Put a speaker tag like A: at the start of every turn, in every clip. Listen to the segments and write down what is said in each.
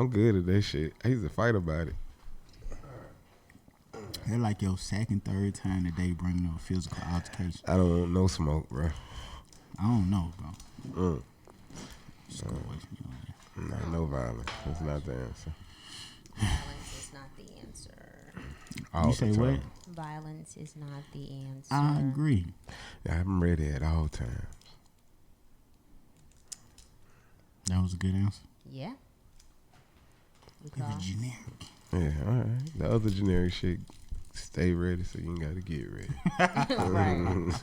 A: I'm good at that shit. I used to fight about it.
B: They're like your second, third time today bringing up a physical altercation.
A: I don't want no smoke, bro.
B: I don't know, bro. Just go away from you.
A: No violence. That's not the answer.
C: Violence is not the answer.
A: All
B: You say
A: the time.
B: what?
C: Violence is not the answer.
B: I agree.
A: Yeah, I'm ready at all times.
B: That was a good answer.
C: Yeah.
B: It was generic.
A: Yeah, all right. The other generic shit, stay ready so you ain't got to get ready.
C: Right.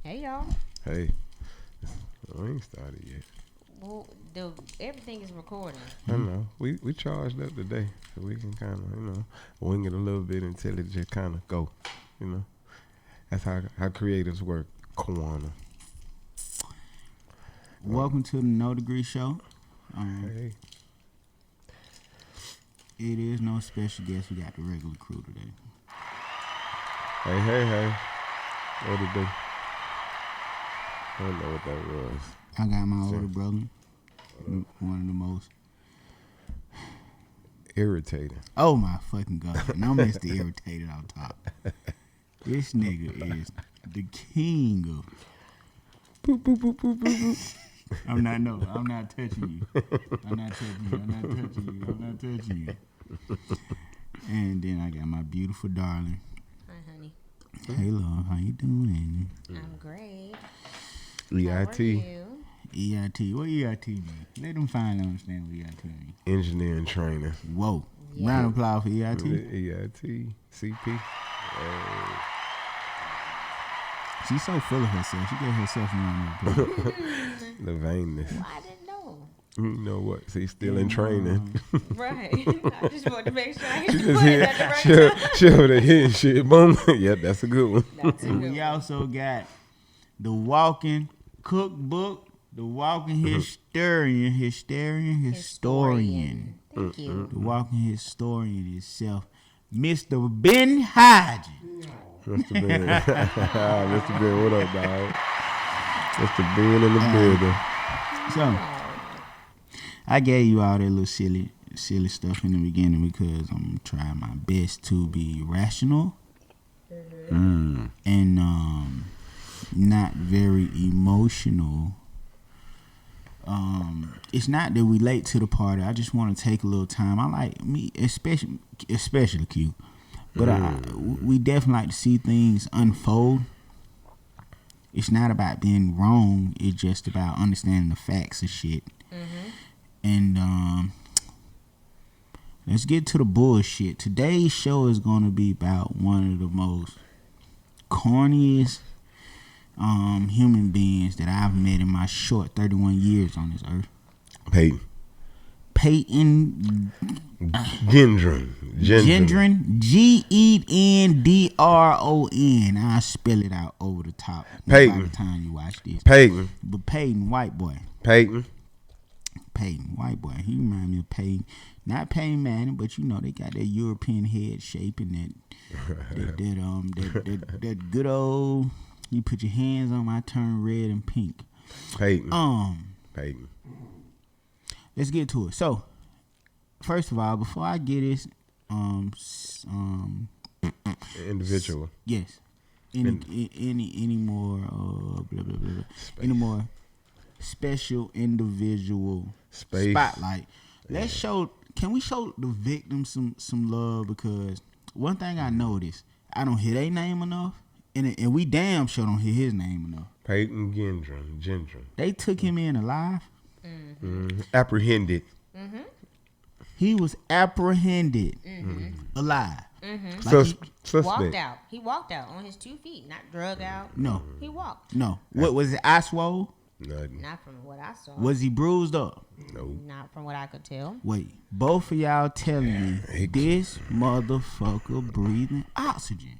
C: Hey, y'all.
A: Hey, we ain't started yet.
C: Well, everything is recording.
A: I know. We charged up today, so we can kind of, wing it a little bit until it just kind of go, That's how creatives work. Kwana.
B: Welcome to the No Degree Show.
A: Hey.
B: It is no special guest. We got the regular crew today.
A: Hey. What it do? I don't know what that was.
B: I got my older brother. One of the most
A: irritating.
B: Oh my fucking God. No Mr. Irritated on top. This nigga is the king of boop, boop, boop, boop, boop, boop. I'm not touching you. I'm not touching you. And then I got my beautiful darling.
C: Hi, honey.
B: Hey, love. How you doing?
C: I'm great.
A: EIT.
C: How are you?
B: EIT. What EIT mean? Let them finally understand what EIT mean.
A: Engineering training.
B: Whoa.
C: Yeah.
B: Round of applause for EIT.
A: EIT. CP.
B: She's so full of herself. She gave herself a round of applause.
A: The vainness.
C: Well, I didn't know.
A: You know what? See, still in training.
C: Right. I just wanted to make sure I hit
A: She
C: the
A: just
C: button
A: hit.
C: at the right time.
A: She over there hitting shit. Boom. Yep, that's a good one.
C: That's a
B: And
C: good
B: we
C: one.
B: also got the walking cookbook, the walking historian.
C: Thank you.
B: The walking historian itself, Mr. Ben Hodges.
A: Mr. Ben. Mr. Ben, what up, dog? Mr. Ben in the building.
B: So, I gave you all that little silly stuff in the beginning because I'm trying my best to be rational and not very emotional. It's not that we late to the party. I just want to take a little time. I like me, especially Q. But we definitely like to see things unfold. It's not about being wrong. It's just about understanding the facts of shit. And let's get to the bullshit. Today's show is going to be about one of the most corniest human beings that I've met in my short 31 years on this earth. Payton
A: Gendron.
B: Gendron. I'll spell it out over the top by the time you watch this.
A: Payton.
B: But Payton, white boy.
A: Payton,
B: white boy. He remind me of Payton. Not Payton Manning, but they got that European head shape and that good old. You put your hands on my turn red and pink.
A: Payton.
B: Payton. Let's get to it. So, first of all, before I get this,
A: individual.
B: Yes. Any more blah blah blah. Any more special individual spotlight? Can we show the victim some love? Because one thing I noticed, I don't hear their name enough, and we damn sure don't hear his name enough.
A: Payton Gendron.
B: They took him in alive.
A: Apprehended.
B: He was apprehended alive.
A: Suspect.
C: Walked out. He walked out on his 2 feet, not drug out.
B: No.
C: He walked.
B: No. What was it? Eye swole?
A: Nothing.
C: Not from what I saw.
B: Was he bruised up?
A: No.
C: Not from what I could tell.
B: Wait, both of y'all telling me this motherfucker breathing oxygen.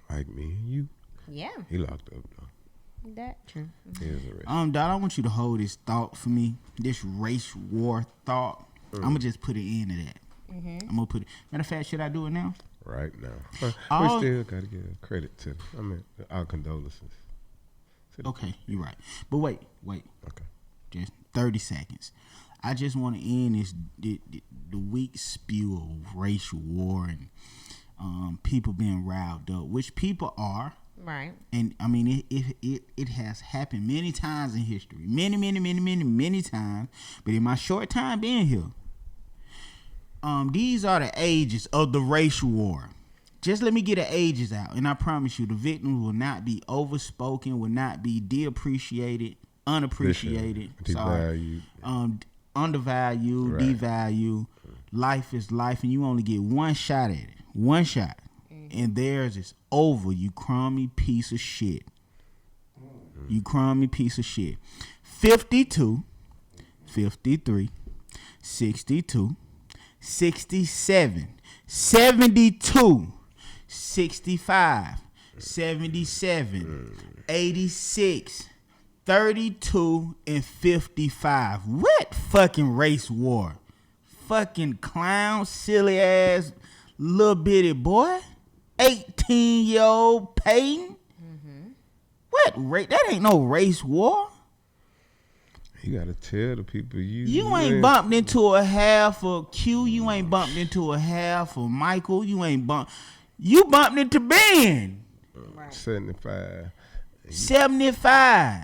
A: Like me and you.
C: Yeah.
A: He locked up though.
C: That true.
A: He is arrested.
B: Dog, I want you to hold this thought for me. This race war thought. I'm gonna just put an end to that. I'm gonna put it. Matter of fact, should I do it now?
A: Right now. We still gotta give credit to our condolences
B: Okay, you're right. But wait.
A: Okay.
B: Just 30 seconds. I just want to end this the weak spew of racial war and people being riled up, which people are.
C: Right.
B: And I mean, it has happened many times in history. Many times. But in my short time being here, these are the ages of the racial war. Just let me get the ages out, and I promise you, the victims will not be overspoken, will not be de-appreciated, unappreciated,
A: devalued,
B: undervalued, right. Devalued. Life is life, and you only get one shot at it. One shot. And theirs is over, you crummy piece of shit. You crummy piece of shit. 52, 53, 62, 67, 72, 65, 77, 86, 32, and 55. What fucking race war? Fucking clown, silly ass, little bitty boy. 18-year-old Payton. What race? That ain't no race war.
A: You gotta tell the people
B: you ain't bumped into a half of Q. You ain't bumped into a half of Michael. You bumped into Ben.
A: 75.
B: 75.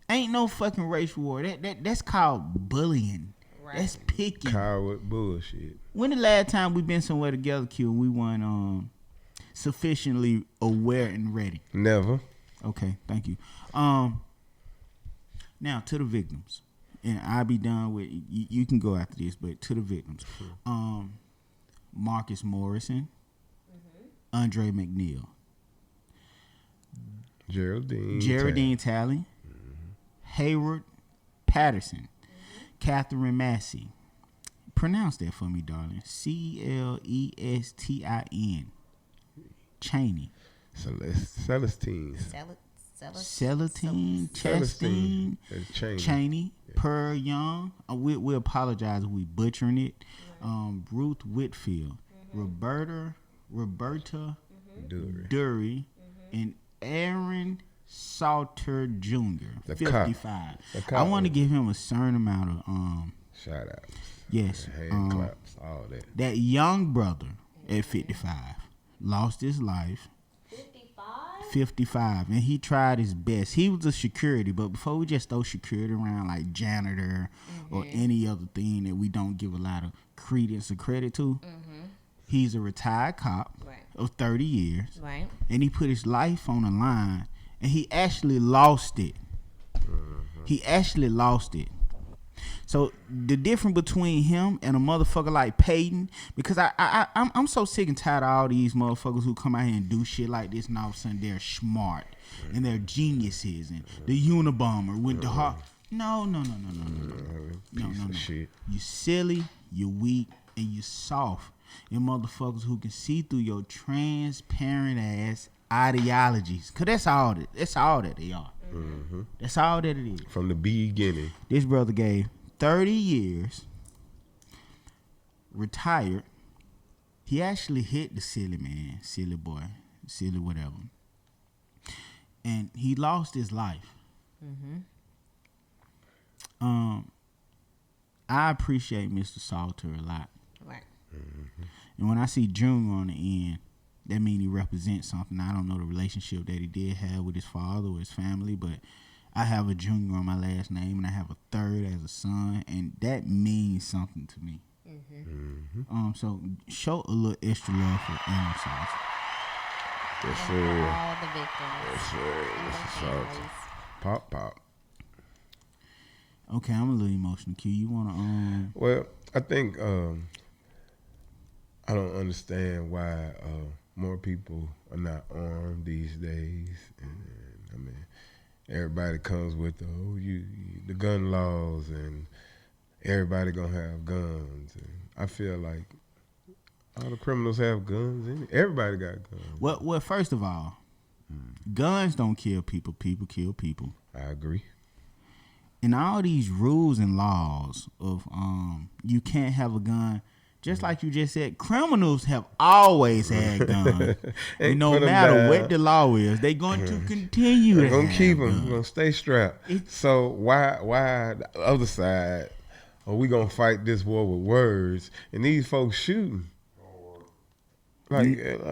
B: Ain't no fucking race war. That's called bullying. Right. That's picking.
A: Coward bullshit.
B: When the last time we been somewhere together, Q, and we weren't sufficiently aware and ready?
A: Never.
B: Okay, thank you. Now to the victims, and I'll be done with. You can go after this, but to the victims, Marcus Morrison, Andre McNeil, Geraldine Talley, Hayward Patterson, Catherine Massey. Pronounce that for me, darling. Celestin. Cheney.
A: Celestine.
B: Chastain. Cheney. Per Young. We apologize if we butchering it. Ruth Whitfield. Roberta Dury. And Aaron Salter Jr. 55. I want to give him a certain amount of
A: shout outs.
B: Yes.
A: Hand claps, all that.
B: That young brother at 55 lost his life. 55, and he tried his best. He was a security, but before we just throw security around like janitor or any other thing that we don't give a lot of credence or credit to, he's a retired cop of 30 years, and he put his life on the line, and he actually lost it. So the difference between him and a motherfucker like Payton, because I'm so sick and tired of all these motherfuckers who come out here and do shit like this, and all of a sudden they're smart and they're geniuses and the Unabomber with the heart. No.
A: Shit.
B: You silly, you weak, and you soft. And motherfuckers who can see through your transparent ass ideologies, cause that's all that they are. That's all that it is.
A: From the beginning.
B: This brother gave 30 years, retired. He actually hit the silly man, silly boy, silly whatever. And he lost his life. I appreciate Mr. Salter a lot.
C: Right.
B: And when I see Junior on the end, that means he represents something. I don't know the relationship that he did have with his father or his family, but I have a Junior on my last name, and I have a third as a son, and that means something to me. So show a little extra love for Aaron Salter.
A: Yes, sir.
C: All the victims.
A: Yes, sir. Mr. Salter. Pop.
B: Okay, I'm a little emotional. Q, you wanna
A: Well, I think I don't understand why more people are not armed these days. And I mean, everybody comes with the gun laws, and everybody gonna have guns. And I feel like all the criminals have guns. Everybody got guns.
B: Well, first of all, guns don't kill people. People kill people.
A: I agree.
B: And all these rules and laws of you can't have a gun, Just like you just said, criminals have always had guns. And no
A: put 'em
B: matter
A: down.
B: what the law is, they're going to continue
A: They're
B: to
A: gonna
B: have
A: keep them.
B: guns.
A: Gonna stay strapped. So why the other side? Are we gonna fight this war with words? And these folks shooting. Like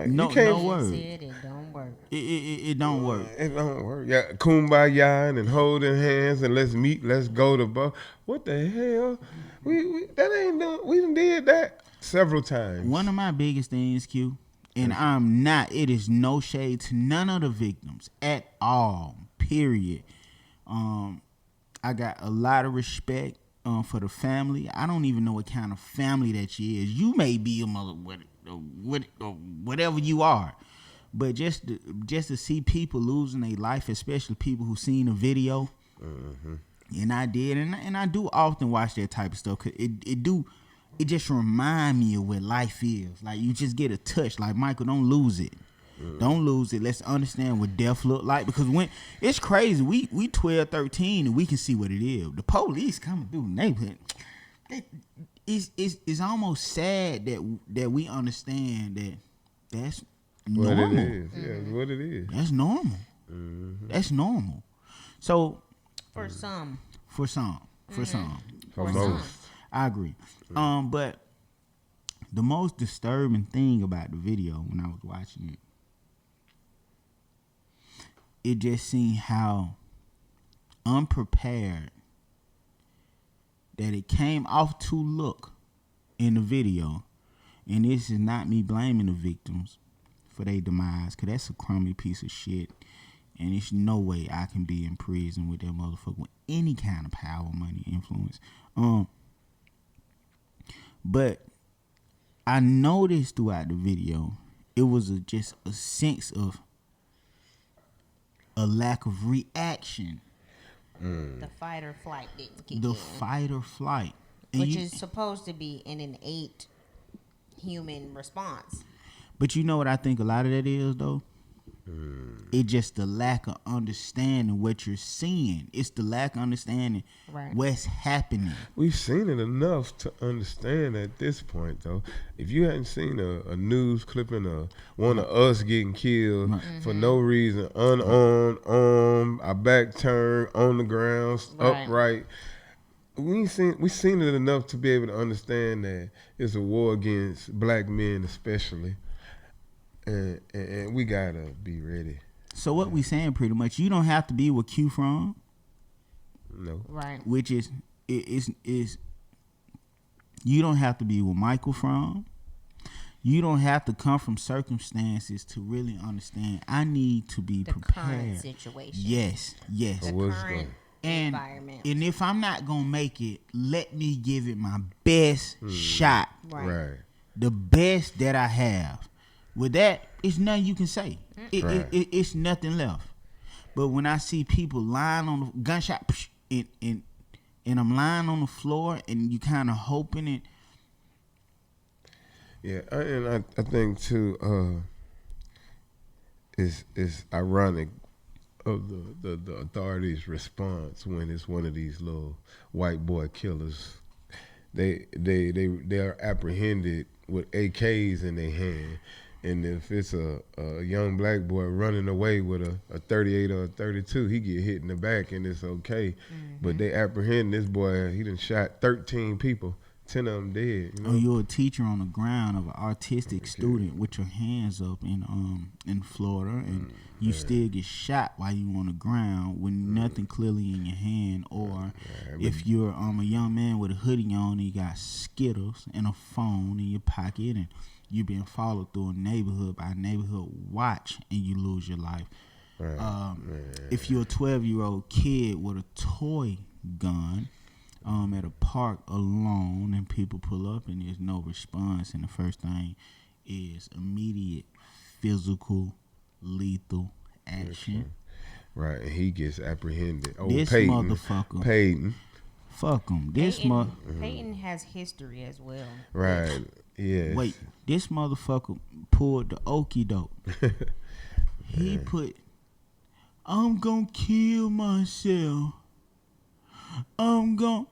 B: No,
A: you can't.
B: no word.
C: It don't work.
B: It don't work.
A: It don't work. Yeah, kumbaya and holding hands and let's meet. Let's go to bar. What the hell? We that ain't done. We done did that several times.
B: One of my biggest things, Q, and I'm not. It is no shade to none of the victims at all. Period. I got a lot of respect for the family. I don't even know what kind of family that she is. You may be a mother, whatever you are, but just to see people losing their life, especially people who seen the video, and I did, and I do often watch that type of stuff. 'Cause it just remind me of what life is. Like you just get a touch. Like Michael, don't lose it. Don't lose it. Let's understand what death look like, because when it's crazy, we 12, 13 and we can see what it is. The police coming through the neighborhood. It's almost sad that we understand that that's normal.
A: What it is. Yeah, it's what it is.
B: That's normal. That's normal. So
C: For some.
B: for some,
A: For
C: For
A: most.
C: some.
B: I agree. But the most disturbing thing about the video when I was watching it just seemed how unprepared that it came off to look in the video. And this is not me blaming the victims for their demise, because that's a crummy piece of shit. And there's no way I can be in prison with that motherfucker with any kind of power, money, influence. But I noticed throughout the video, it was just a sense of a lack of reaction.
C: The fight or flight didn't kick
B: The
C: in.
B: fight or flight. And
C: Which
B: you-
C: is supposed to be an innate human response.
B: But you know what I think a lot of that is, though? It's just the lack of understanding what you're seeing. It's the lack of understanding what's happening.
A: We've seen it enough to understand at this point, though. If you hadn't seen a news clipping of one of us getting killed for no reason, unarmed, armed, our back turned, on the ground, upright, we've seen it enough to be able to understand that it's a war against black men, especially. And we gotta be ready.
B: So what we saying pretty much, you don't have to be where Q from.
A: No.
C: Right.
B: Which is you don't have to be where Michael from. You don't have to come from circumstances to really understand. I need to be
C: The
B: prepared.
C: current situation.
B: Yes.
C: The
A: What's
C: current
B: And
C: environment.
B: and if I'm not gonna make it, let me give it my best shot.
A: Right.
B: The best that I have. With that, it's nothing you can say. It's nothing left. But when I see people lying on the gunshot, and I'm lying on the floor, and you kind of hoping it.
A: Yeah, and I think too, it's ironic of the authorities' response when it's one of these little white boy killers. They are apprehended with AKs in their hand. And if it's a young black boy running away with a 38 or a 32, he get hit in the back and it's okay. But they apprehend this boy. He done shot 13 people, 10 of them dead. You know?
B: Or you're a teacher on the ground of an autistic student with your hands up in Florida, and you still get shot while you on the ground with nothing clearly in your hand. Or if you're a young man with a hoodie on and you got Skittles and a phone in your pocket, and you being followed through a neighborhood by a neighborhood watch, and you lose your life. If you're a 12-year-old kid with a toy gun at a park alone, and people pull up and there's no response, and the first thing is immediate physical lethal action.
A: Right, and he gets apprehended. Oh,
B: This
A: Payton.
B: motherfucker.
A: Payton.
B: Fuck him.
C: Payton has history as well.
A: Right. Yes.
B: Wait, this motherfucker pulled the okie doke. He put, I'm gonna kill myself. I'm gonna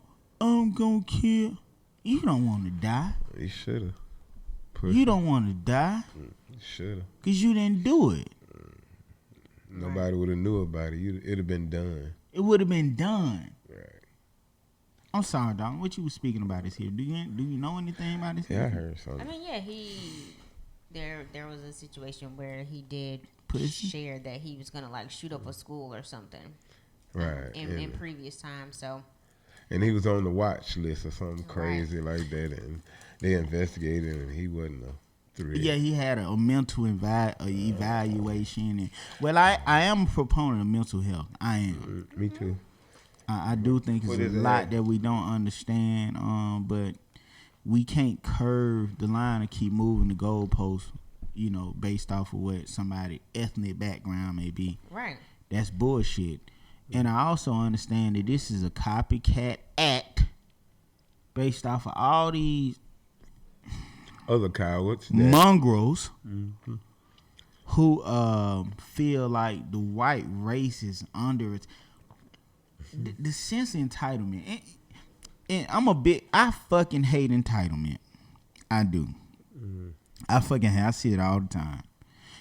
B: kill. You don't want to die.
A: He should have.
B: You don't want to die.
A: He should have.
B: Because you didn't do it.
A: Nobody would have knew about it. It'd have been done.
B: It would have been done.
A: Right.
B: I'm sorry, dog. What you was speaking about this here? Do you know anything about this?
A: Yeah, I heard something.
C: I mean, yeah, there was a situation where he did share that he was gonna like shoot up a school or something.
A: Right.
C: In previous times, so.
A: And he was on the watch list or something crazy like that, and they investigated, and he wasn't a threat.
B: Yeah, he had a mental evaluation. And, well, I am a proponent of mental health. I am.
A: Me too.
B: I do think it's a lot that we don't understand, but we can't curve the line and keep moving the goalposts, based off of what somebody's ethnic background may be.
C: Right.
B: That's bullshit. And I also understand that this is a copycat act based off of all these
A: other cowards,
B: mongrels, who feel like the white race is under it. The sense of entitlement. And I fucking hate entitlement. I do. I see it all the time.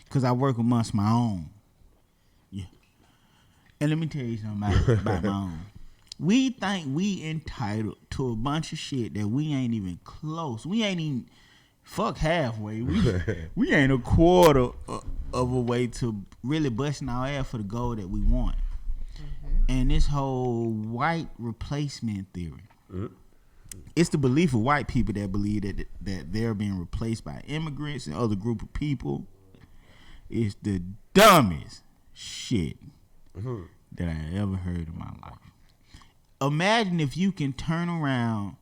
B: Because I work amongst my own. Yeah. And let me tell you something about my own. We think we entitled to a bunch of shit that we ain't even close. We ain't even halfway. We ain't a quarter of a way to really busting our ass for the goal that we want. And this whole white replacement theory. It's the belief of white people that believe that they're being replaced by immigrants and other group of people. It's the dumbest shit that I ever heard in my life. Imagine if you can turn around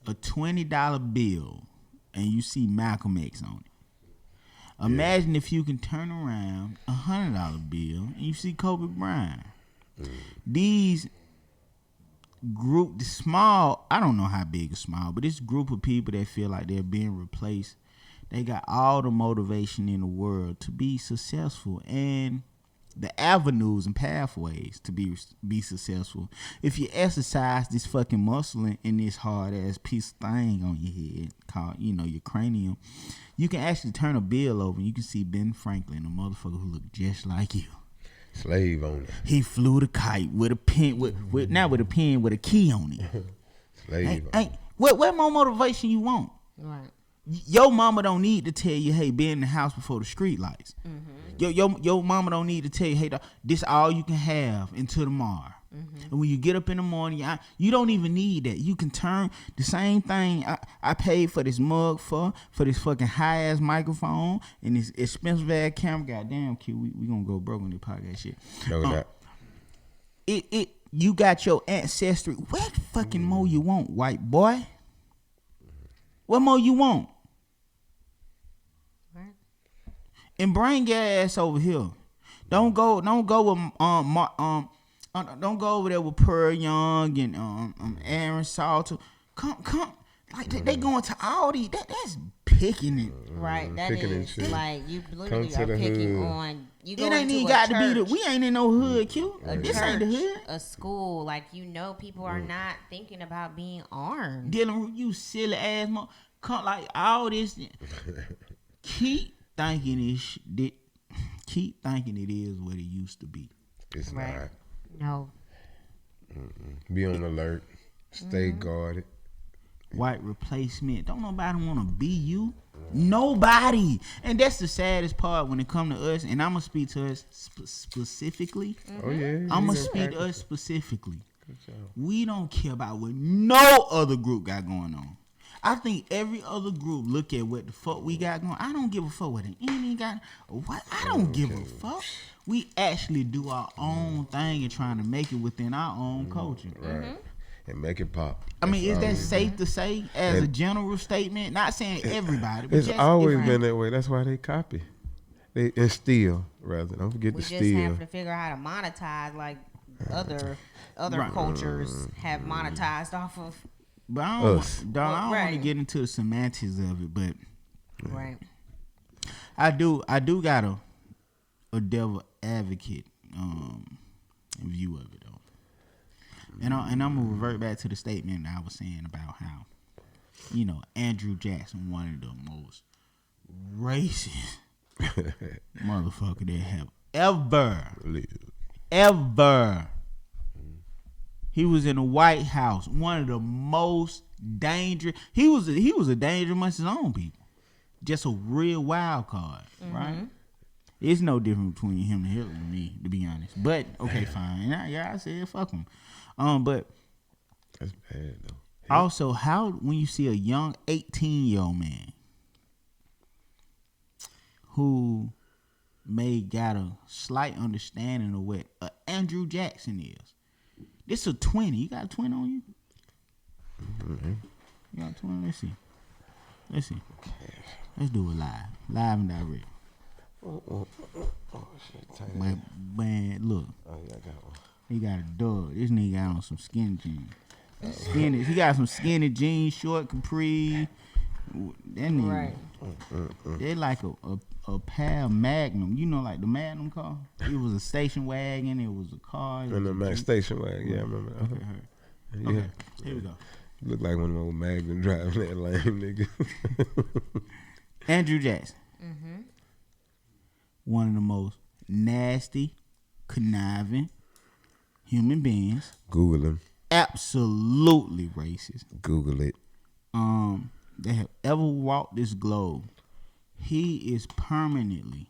B: a $20 bill and you see Malcolm X on it. Imagine if you can turn around a $100 bill and you see Kobe Bryant. These group, the small, I don't know how big or small, but this group of people that feel like they're being replaced, they got all the motivation in the world to be successful and the avenues and pathways to be successful. If you exercise this fucking muscle in this hard ass piece of thing on your head called, your cranium, you can actually turn a bill over and you can see Ben Franklin, a motherfucker who looked just like you.
A: Slave owner.
B: He flew the kite with a pen, not with a pen, with a key on it.
A: Slave owner.
B: What more motivation you want?
C: Right.
B: Your mama don't need to tell you, hey, be in the house before the street lights. Your mama don't need to tell you, hey, this all you can have until tomorrow. And when you get up in the morning, you don't even need that. You can turn the same thing I paid for this mug for this fucking high ass microphone and this expensive ass camera. Goddamn, kid, we gonna go broke on this podcast shit.
A: No, that.
B: You got your ancestry. What fucking more you want, white boy? What more you want?
C: Right.
B: And bring your ass over here. Don't go with don't go over there with Pearl Young and Aaron Salter. Come, like they going to Aldi. That's picking it.
C: Right, that
A: picking
C: is like you literally are
A: the
C: picking
A: hood.
C: on. You
B: It
C: go
B: ain't
C: into
B: even
C: a
B: got
C: church,
B: to be we ain't in no hood, Q.
C: a
B: This
C: church,
B: ain't the hood.
C: a school. Like people are not thinking about being armed.
B: Dealing with you silly ass come like all this. Keep thinking it is what it used to be.
A: It's
C: Right.
A: not.
C: No.
A: Be on alert. Stay guarded.
B: White replacement. Don't nobody want to be you. Nobody. And that's the saddest part when it come to us. And I'm going to speak to us specifically.
A: Oh, yeah.
B: I'm going to speak to us specifically. We don't care about what no other group got going on. I think every other group look at what the fuck we got going. I don't give a fuck what the enemy got. What? I don't give a fuck. We actually do our own thing and trying to make it within our own culture.
A: Right. And make it pop.
B: I mean, is that safe to say as a general statement? Not saying everybody, but
A: It's
B: just
A: always
B: different.
A: been that way. That's why they copy. They and steal, rather. Don't forget
C: We
A: to
C: just
A: steal.
C: have to figure out how to monetize like other
B: Right.
C: cultures have monetized off of.
B: But I don't,
A: Us.
B: dog, I don't want to
C: Right.
B: get into the semantics of it, but
C: Right.
B: I do got a devil advocate view of it though, and I'm gonna revert back to the statement that I was saying about how You know, Andrew Jackson, one of the most racist motherfucker that have ever. He was in the White House, one of the most dangerous. He was a danger amongst his own people. Just a real wild card, right? It's no different between him and Hitler to me, to be honest. But okay, fine. Yeah, I said fuck him. But
A: that's bad though.
B: Also, how when you see a young 18-year-old man who may got a slight understanding of what Andrew Jackson is. This a 20. You got a 20 on you? Mm-hmm. You got a 20? Let's see. Let's do it live. Live and direct.
A: Oh shit.
B: Man, look.
A: Oh, yeah, I got one.
B: He got a dog. This nigga got on some skinny jeans. He got some skinny jeans, short capri. That nigga, right. They like a pair of Magnum. You know, like the Magnum car. It was a station wagon. It was a car.
A: And the Max station wagon. Yeah, I remember that.
B: Okay, here we go.
A: You look like one of those Magnum driving that lame nigga.
B: Andrew Jackson. Mm-hmm. One of the most nasty, conniving human beings.
A: Google him.
B: Absolutely racist.
A: Google it.
B: That have ever walked this globe. He is permanently.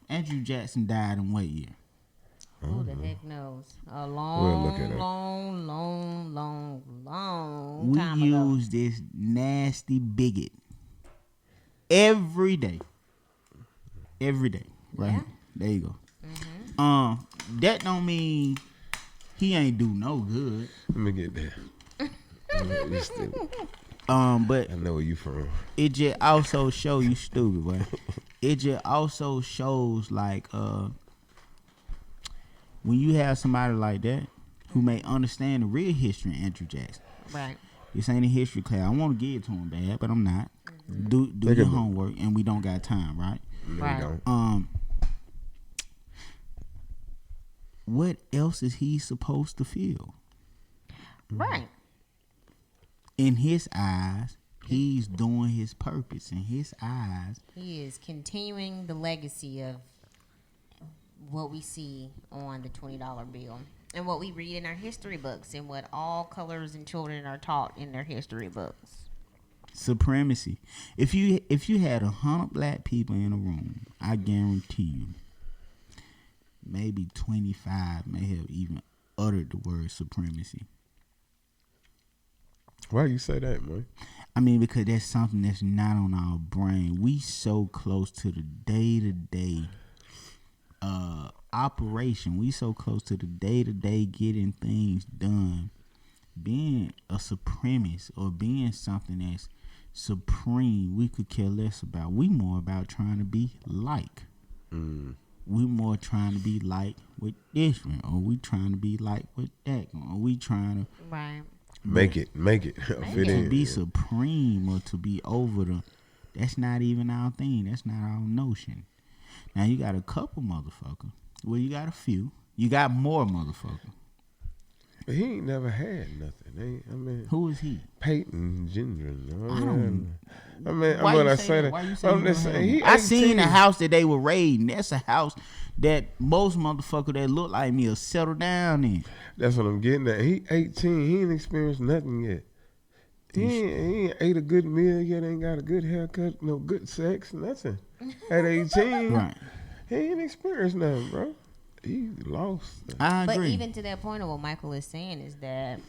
B: Andrew Jackson died in what year?
C: Who the heck knows? A long time ago. We
B: use this nasty bigot every day. Right? Yeah. There you go. Mm-hmm. That don't mean he ain't do no good.
A: Let me get there.
B: But
A: I know where you from.
B: It just also show you stupid, boy. It just also shows like when you have somebody like that who may understand the real history of Andrew Jackson.
C: Right.
B: This ain't a history class. I want to give it to him bad, but I'm not. Mm-hmm. Do your homework, and we don't got time, right?
A: No, right. We
B: don't. What else is he supposed to feel?
C: Right.
B: In his eyes, he's doing his purpose. In his eyes,
C: he is continuing the legacy of what we see on the $20 bill and what we read in our history books and what all colors and children are taught in their history books.
B: Supremacy. If you had 100 black people in a room, I guarantee you, maybe 25 may have even uttered the word supremacy.
A: Why you say that, man?
B: I mean, because that's something that's not on our brain. We so close to the day-to-day operation. We so close to the day-to-day getting things done. Being a supremacist or being something that's supreme, we could care less about. We more about trying to be like. We more trying to be like with this one, or we trying to be like with that one, or we trying to
A: make it fit in.
B: To be supreme or to be over the, that's not even our thing. That's not our notion. Now you got a couple motherfuckers. Well, you got a few. You got more motherfuckers.
A: But he ain't never had nothing. I mean,
B: who is he?
A: Payton Gendron.
B: Why
A: when
B: you
A: I
B: say
A: say
B: that? Why you say
A: I'm just saying,
B: I seen the house that they were raiding. That's a house that most motherfuckers that look like me will settle down in.
A: That's what I'm getting at. He 18. He ain't experienced nothing yet. He ain't ate a good meal yet. Ain't got a good haircut. No good sex. Nothing. At 18,
B: right?
A: He ain't experienced nothing, bro. He lost.
B: I agree.
C: But even to that point of what Michael is saying is that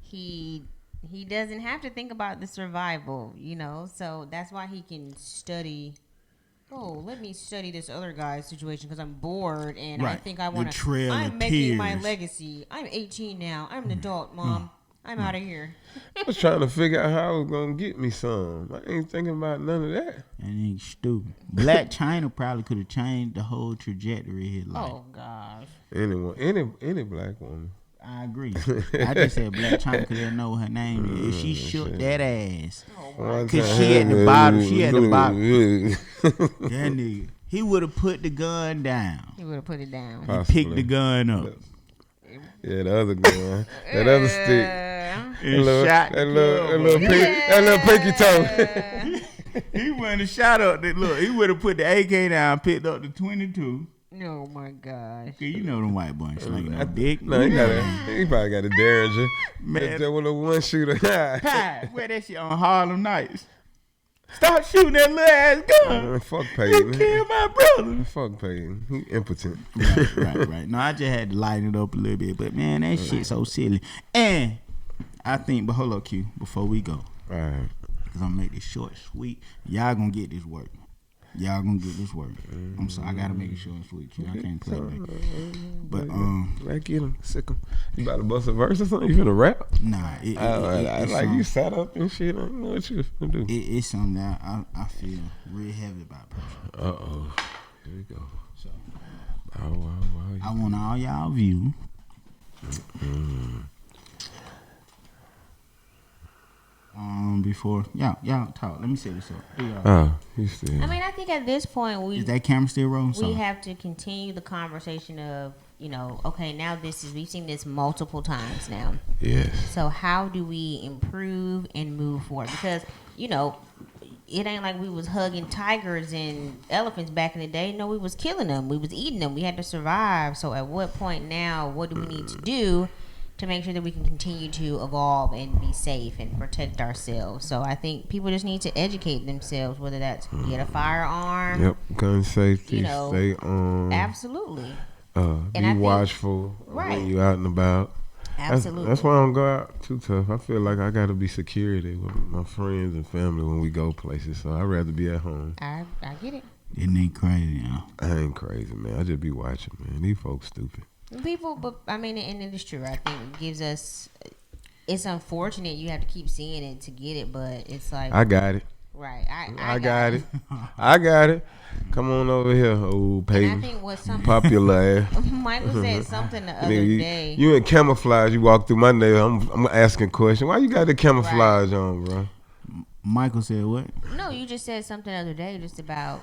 C: he doesn't have to think about the survival, you know. So that's why he can study. Oh, let me study this other guy's situation because I'm bored and I think I want to. I'm making my legacy. I'm 18 now. I'm an adult, Mom. I'm out of here.
A: I was trying to figure out how I was going to get me some. I ain't thinking about none of that.
B: That ain't stupid. Black China probably could have changed the whole trajectory of his life.
C: Oh, gosh.
A: Any black woman.
B: I agree. I just said Black China because they know her name. If she shook that ass. Because she at the bottom. She at the bottom. That nigga. He would have put the gun down.
C: He would have put it down.
B: He picked the gun up.
A: Yeah, the other gun. That other stick.
B: and shot
A: that little pinky toe.
B: He wouldn't have shot up that look. He would have put the AK down, picked up the 22.
C: Oh my gosh.
B: You know them white boys slinging no dick.
A: No, he probably got a Derringer.
B: Man,
A: that with a one shooter.
B: Wear that shit on Harlem Nights. Stop shooting that little ass gun.
A: Fuck Payton.
B: You killed my brother.
A: Fuck Payton. He impotent.
B: Right. No, I just had to lighten it up a little bit. But, man, that shit so silly. And I think, but hold up, Q, before we go.
A: All right.
B: Because I'm going to make this short, sweet. Y'all going to get this work. I'm sorry, I got to make it short and sweet, Q. I can't play that. But,
A: like, get him, sick him. You about to bust a verse or something? You finna rap?
B: Nah.
A: I like you sat up and shit. I don't know what you finna do.
B: It's something that I feel real heavy about personally.
A: Uh-oh. Here we go.
B: So,
A: wow.
B: I want all y'all view. Before y'all talk. Let me set this up.
A: You still.
C: I mean, I think at this point
B: is that camera still rolling?
C: We have to continue the conversation of, okay, now we've seen this multiple times now.
A: Yes.
C: So how do we improve and move forward? Because, it ain't like we was hugging tigers and elephants back in the day. No, we was killing them. We was eating them. We had to survive. So at what point now, what do we need to do to make sure that we can continue to evolve and be safe and protect ourselves? So I think people just need to educate themselves, whether that's get a firearm.
A: Yep, gun safety, stay on.
C: Absolutely.
A: Be watchful when you out and about.
C: Absolutely.
A: That's why I don't go out too tough. I feel like I got to be security with my friends and family when we go places. So I'd rather be at home.
C: I get it.
B: Isn't it crazy, y'all?
A: I ain't crazy, man. I just be watching, man. These folks stupid.
C: People, but I mean, and it is true. I think it gives us. It's unfortunate you have to keep seeing it to get it, but it's like
A: I got it.
C: Right,
A: I got it. I got it. Come on over here, old Payton.
C: And I think what's something
A: popular.
C: Michael said something the other day.
A: You in camouflage? You walk through my neighborhood. I'm asking questions. Why you got the camouflage on, bro?
B: Michael said what?
C: No, you just said something the other day, just about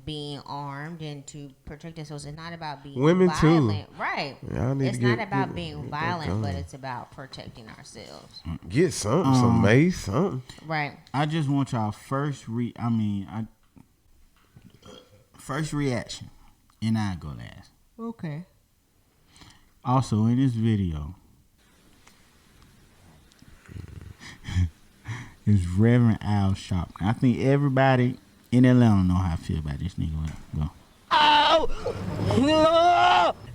C: being armed and to protect ourselves. It's not about being
A: women
C: violent.
A: too,
C: right?
A: It's
C: not about being violent, but it's about protecting ourselves.
A: Get something, some mace, something.
C: Right.
B: I just want y'all first reaction, and I go last.
C: Okay.
B: Also, in this video, is Reverend Al Sharpton. I think everybody in Atlanta know how I feel about this nigga. Go.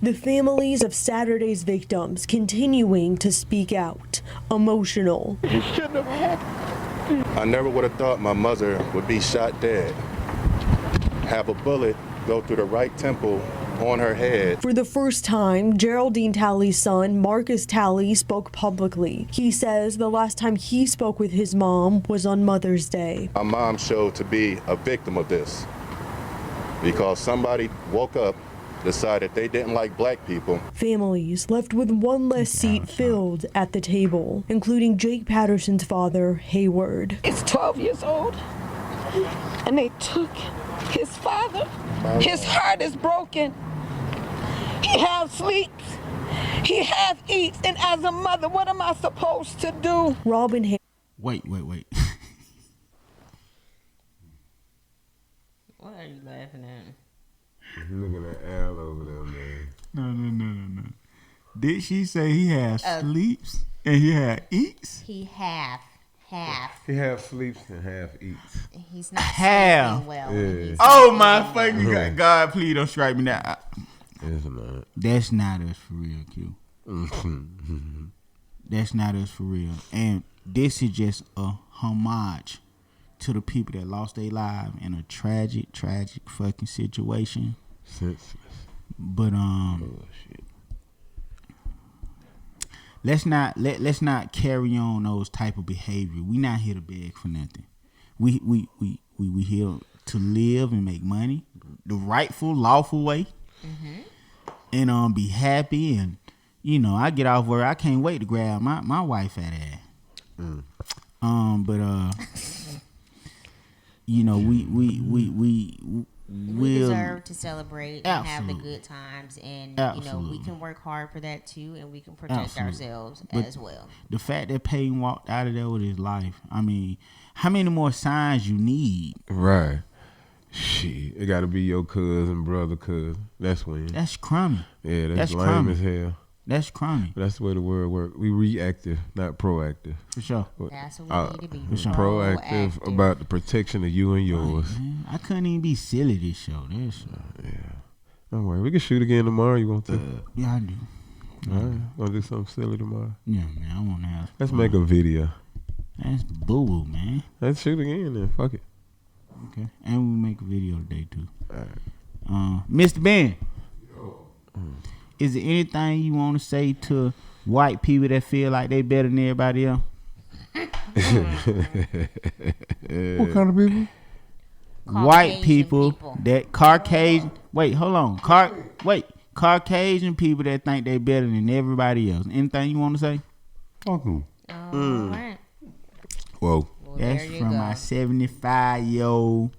D: The families of Saturday's victims continuing to speak out, emotional.
E: It shouldn't have happened. I never would have thought my mother would be shot dead. Have a bullet go through the right temple on her head.
D: For the first time, Geraldine Talley's son, Marcus Talley, spoke publicly. He says the last time he spoke with his mom was on Mother's Day.
E: My mom showed to be a victim of this because somebody woke up, decided they didn't like black people.
D: Families left with one less seat filled at the table, including Jake Patterson's father, Hayward.
F: He's 12 years old, and they took his father. His heart is broken. He half sleeps, he half eats, and as a mother, what am I supposed to do?
D: Robin
B: Wait.
C: What are you laughing at?
A: Looking at Al over there, man.
B: No. Did she say he has sleeps and he has eats?
C: He half.
A: He half sleeps and half eats.
C: He's not
B: Half.
C: sleeping well.
A: Yeah.
B: Oh my fucking God! God, please don't strike me now.
A: It's not.
B: That's not us for real, Q. That's not us for real. And this is just a homage to the people that lost their lives in a tragic fucking situation.
A: Senseless.
B: But
A: shit.
B: let's not carry on those type of behavior. We not here to beg for nothing. We here to live and make money the rightful, lawful way. Mm-hmm. And be happy, and I get off work. I can't wait to grab my wife at ass.
C: we deserve to celebrate and have the good times, and
B: Absolutely.
C: we can work hard for that too, and we can protect ourselves as well.
B: The fact that Payton walked out of there with his life, I mean, how many more signs you need?
A: Right. Shit, it got to be your cousin, brother, cousin. That's when.
B: That's crummy.
A: Yeah, that's lame
B: crummy.
A: as hell.
B: That's crummy.
A: That's the way the world works. We reactive, not proactive.
B: For sure.
C: That's what we need to be.
B: Sure.
A: Proactive about the protection of you and yours.
B: Man, I couldn't even be silly this show.
A: Yeah. Don't worry. We can shoot again tomorrow. You want to?
B: Yeah, I do.
A: All right. Want to do something silly tomorrow?
B: Yeah, man. I want to have.
A: Let's make a video.
B: That's boo-boo, man.
A: Let's shoot again then. Fuck it.
B: Okay. And we make a video today, too.
A: All right.
B: Mr. Ben. Is there anything you want to say to white people that feel like they better than everybody else?
A: What kind of people?
B: White people that Caucasian. Wait, hold on. Caucasian people that think they better than everybody else. Anything you want to say?
A: Fuck them.
C: Right.
A: Whoa.
C: Well,
B: That's from my 75-year-old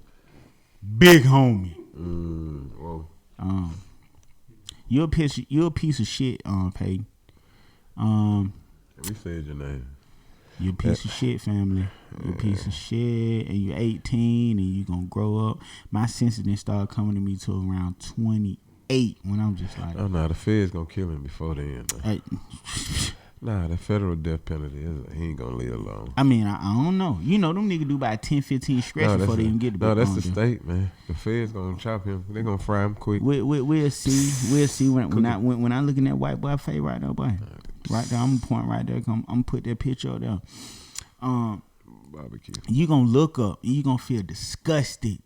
B: big homie.
A: Whoa.
B: You're a piece of shit, Payton.
A: We said your name.
B: You're a piece of shit, family. You're a piece of shit, and you're 18, and you're gonna grow up. My senses didn't start coming to me till around 28, when I'm just like,
A: Oh no, the Fed's gonna kill him before then.
B: hey,
A: Nah, the federal death penalty he ain't gonna live long.
B: I mean, I don't know. You know, them niggas do about 10, 15 scratches before they even get the.
A: No, that's the state, man. The Fed's gonna chop him. They're gonna fry him quick.
B: We'll see. We'll see when I look in that white boy face right there, boy. Right there, I'm gonna point right there. I'm gonna put that picture up there.
A: Barbecue.
B: You gonna look up and you gonna feel disgusted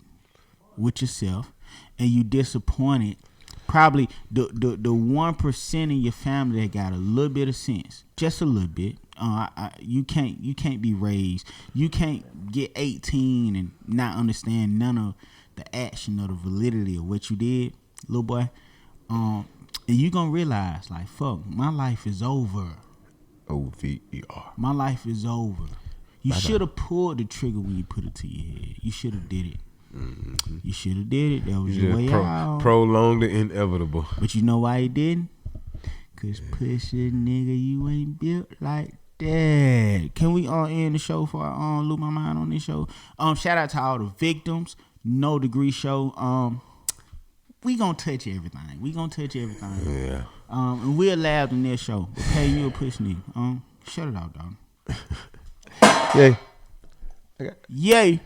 B: with yourself, and you disappointed. Probably the 1% in your family that got a little bit of sense, just a little bit. You can't be raised. You can't get 18 and not understand none of the action or the validity of what you did, little boy. And you gonna realize, like, fuck, my life is over.
A: OVER.
B: My life is over. You should have pulled the trigger when you put it to your head. You should have did it. Mm-hmm. You should have did it. That was your way out.
A: Prolong the inevitable.
B: But you know why he didn't? Cause pussy nigga, you ain't built like that. Can we end the show before I lose my mind on this show? Shout out to all the victims. No Degree Show. We gonna touch everything.
A: Yeah.
B: And we'll laugh in this show. Hey, you a pussy nigga. Shut it out, dog.
A: Yay.
B: Yay.